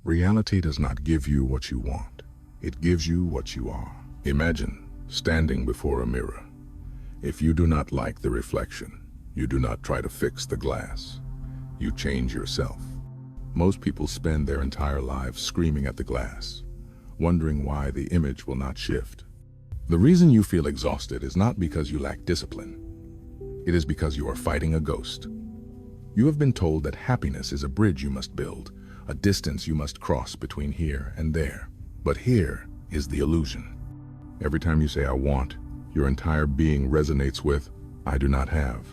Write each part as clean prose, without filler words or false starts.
Reality does not give you what you want. It gives you what you are. Imagine standing before a mirror. If you do not like the reflection, you do not try to fix the glass. You change yourself. Most people spend their entire lives screaming at the glass, wondering why the image will not shift. The reason you feel exhausted is not because you lack discipline. It is because you are fighting a ghost. You have been told that happiness is a bridge you must build, a distance you must cross between here and there. But here is the illusion. Every time you say, "I want," your entire being resonates with, "I do not have."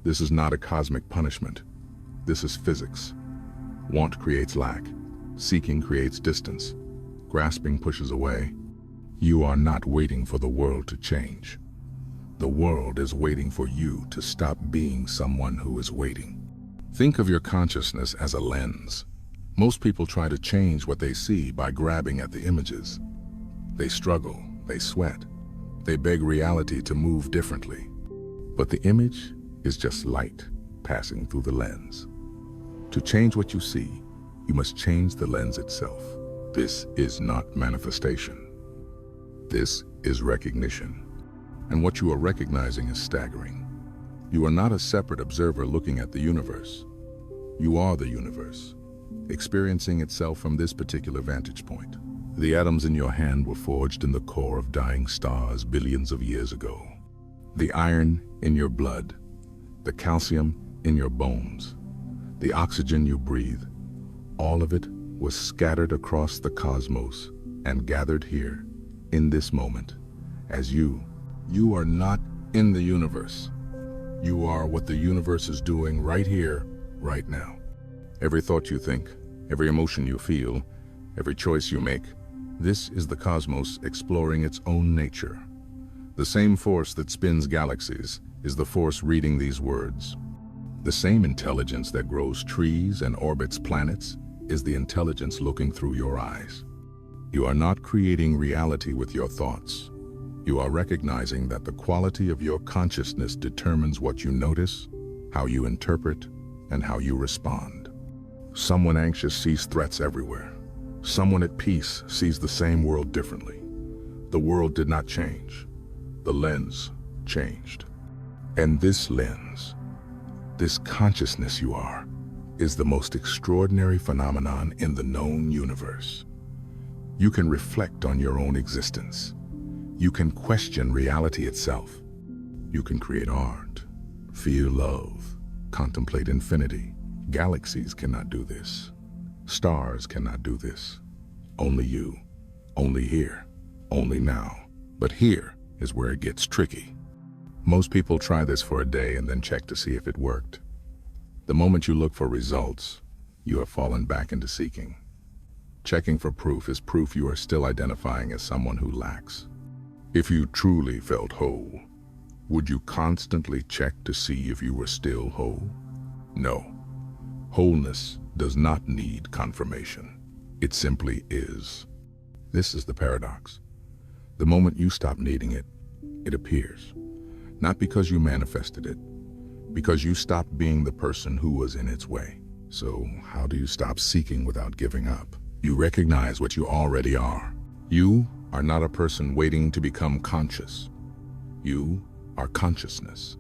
This is not a cosmic punishment. This is physics. Want creates lack. Seeking creates distance. Grasping pushes away. You are not waiting for the world to change. The world is waiting for you to stop being someone who is waiting. Think of your consciousness as a lens. Most people try to change what they see by grabbing at the images. They struggle, they sweat, they beg reality to move differently. But the image is just light passing through the lens. To change what you see, you must change the lens itself. This is not manifestation. This is recognition. And what you are recognizing is staggering. You are not a separate observer looking at the universe. You are the universe, experiencing itself from this particular vantage point. The atoms in your hand were forged in the core of dying stars billions of years ago. The iron in your blood, the calcium in your bones, the oxygen you breathe, all of it was scattered across the cosmos and gathered here, in this moment, as you. You are not in the universe. You are what the universe is doing right here, right now. Every thought you think, every emotion you feel, every choice you make, this is the cosmos exploring its own nature. The same force that spins galaxies is the force reading these words. The same intelligence that grows trees and orbits planets is the intelligence looking through your eyes. You are not creating reality with your thoughts. You are recognizing that the quality of your consciousness determines what you notice, how you interpret, and how you respond. Someone anxious sees threats everywhere. Someone at peace sees the same world differently. The world did not change. The lens changed. And this lens, this consciousness you are, is the most extraordinary phenomenon in the known universe. You can reflect on your own existence. You can question reality itself. You can create art, feel love, contemplate infinity. Galaxies cannot do this. Stars cannot do this. Only you, only here, only now. But here is where it gets tricky. Most people try this for a day and then check to see if it worked. The moment you look for results, you have fallen back into seeking. Checking for proof is proof you are still identifying as someone who lacks. If you truly felt whole, would you constantly check to see if you were still whole? No. Wholeness does not need confirmation. It simply is. This is the paradox. The moment you stop needing it, it appears. Not because you manifested it, because you stopped being the person who was in its way. So how do you stop seeking without giving up? You recognize what you already are. You are not a person waiting to become conscious. You are consciousness,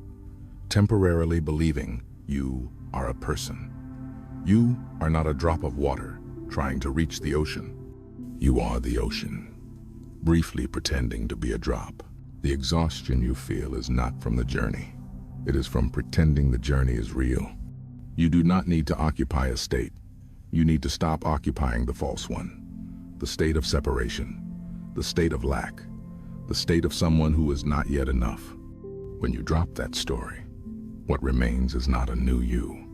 temporarily believing you are a person. You are not a drop of water trying to reach the ocean. You are the ocean, briefly pretending to be a drop. The exhaustion you feel is not from the journey. It is from pretending the journey is real. You do not need to occupy a state. You need to stop occupying the false one, the state of separation, the state of lack, the state of someone who is not yet enough. When you drop that story, what remains is not a new you.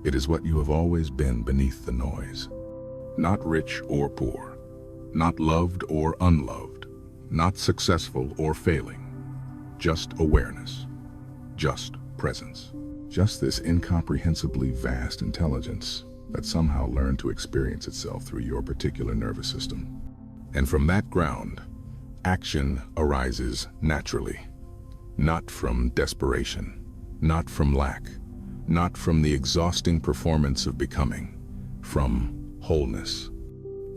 It is what you have always been beneath the noise. Not rich or poor, not loved or unloved, not successful or failing. Just awareness, just presence, just this incomprehensibly vast intelligence that somehow learned to experience itself through your particular nervous system. And from that ground, action arises naturally, not from desperation, not from lack, not from the exhausting performance of becoming, from wholeness.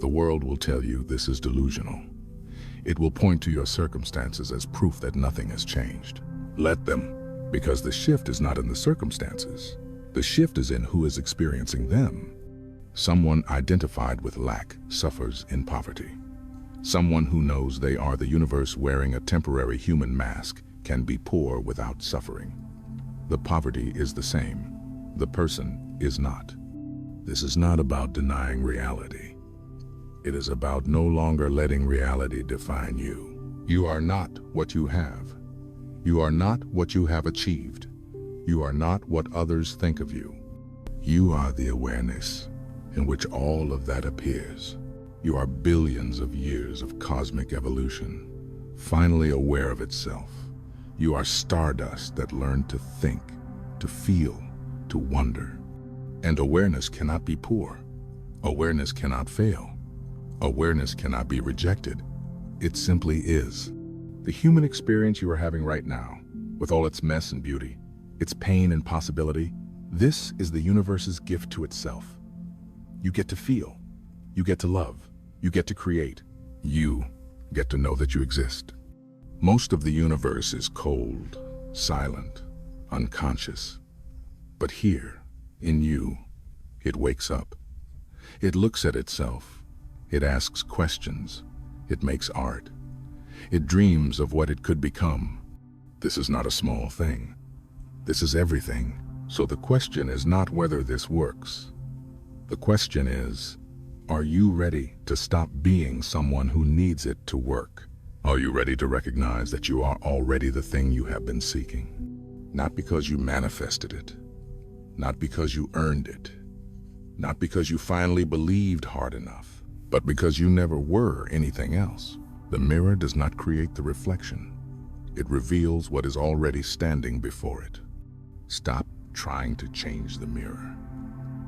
The world will tell you this is delusional. It will point to your circumstances as proof that nothing has changed. Let them, because the shift is not in the circumstances. The shift is in who is experiencing them. Someone identified with lack suffers in poverty. Someone who knows they are the universe wearing a temporary human mask can be poor without suffering. The poverty is the same. The person is not. This is not about denying reality. It is about no longer letting reality define you. You are not what you have. You are not what you have achieved. You are not what others think of you. You are the awareness in which all of that appears. You are billions of years of cosmic evolution, finally aware of itself. You are stardust that learned to think, to feel, to wonder. And awareness cannot be poor. Awareness cannot fail. Awareness cannot be rejected. It simply is. The human experience you are having right now, with all its mess and beauty, its pain and possibility, this is the universe's gift to itself. You get to feel. You get to love. You get to create. You get to know that you exist. Most of the universe is cold, silent, unconscious. But here, in you, it wakes up. It looks at itself. It asks questions. It makes art. It dreams of what it could become. This is not a small thing. This is everything. So the question is not whether this works. The question is, are you ready to stop being someone who needs it to work? Are you ready to recognize that you are already the thing you have been seeking? Not because you manifested it, not because you earned it, not because you finally believed hard enough, but because you never were anything else. The mirror does not create the reflection. It reveals what is already standing before it. Stop trying to change the mirror.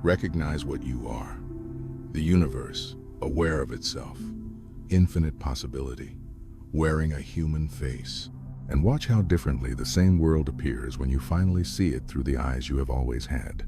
Recognize what you are. The universe, aware of itself, infinite possibility, wearing a human face. And watch how differently the same world appears when you finally see it through the eyes you have always had.